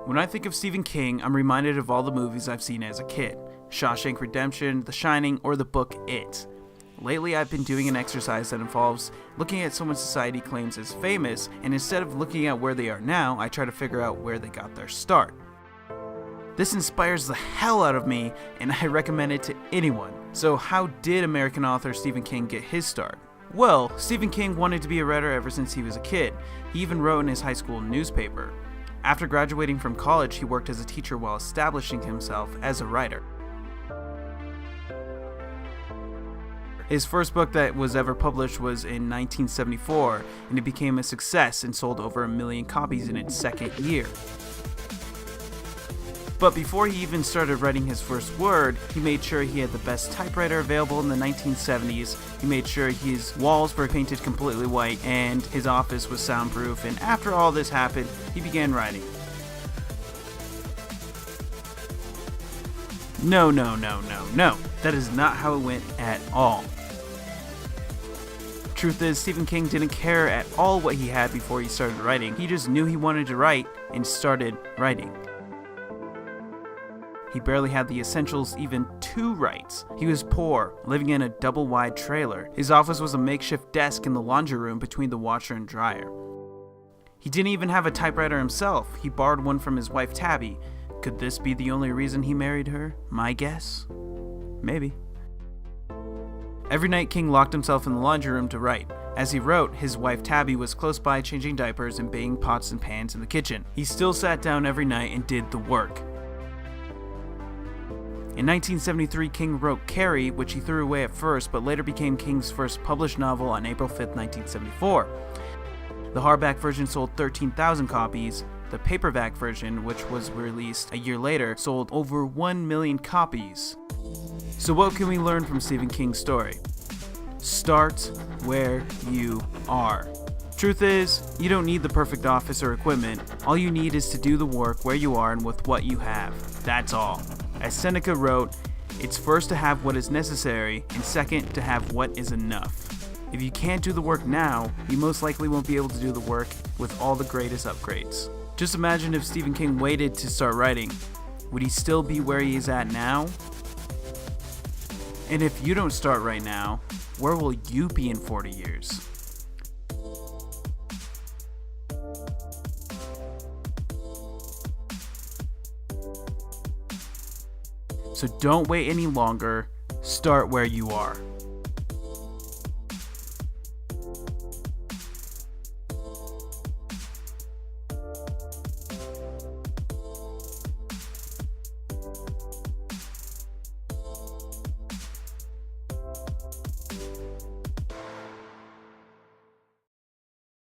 When I think of Stephen King, I'm reminded of all the movies I've seen as a kid. Shawshank Redemption, The Shining, or the book It. Lately, I've been doing an exercise that involves looking at someone society claims is famous, and instead of looking at where they are now, I try to figure out where they got their start. This inspires the hell out of me, and I recommend it to anyone. So how did American author Stephen King get his start? Well, Stephen King wanted to be a writer ever since he was a kid. He even wrote in his high school newspaper. After graduating from college, he worked as a teacher while establishing himself as a writer. His first book that was ever published was in 1974, and it became a success and sold over 1 million copies in its second year. But before he even started writing his first word, he made sure he had the best typewriter available in the 1970s. He made sure his walls were painted completely white and his office was soundproof, and after all this happened, he began writing. No. That is not how it went at all. Truth is, Stephen King didn't care at all what he had before he started writing. He just knew he wanted to write and started writing. He barely had the essentials even to write. He was poor, living in a double-wide trailer. His office was a makeshift desk in the laundry room between the washer and dryer. He didn't even have a typewriter himself. He borrowed one from his wife Tabby. Could this be the only reason he married her? My guess? Maybe. Every night King locked himself in the laundry room to write. As he wrote, his wife Tabby was close by changing diapers and banging pots and pans in the kitchen. He still sat down every night and did the work. In 1973, King wrote Carrie, which he threw away at first, but later became King's first published novel on April 5, 1974. The hardback version sold 13,000 copies. The paperback version, which was released a year later, sold over 1 million copies. So what can we learn from Stephen King's story? Start where you are. Truth is, you don't need the perfect office or equipment. All you need is to do the work where you are and with what you have. That's all. As Seneca wrote, it's first to have what is necessary, and second to have what is enough. If you can't do the work now, you most likely won't be able to do the work with all the greatest upgrades. Just imagine if Stephen King waited to start writing. Would he still be where he is at now? And if you don't start right now, where will you be in 40 years? So don't wait any longer, start where you are.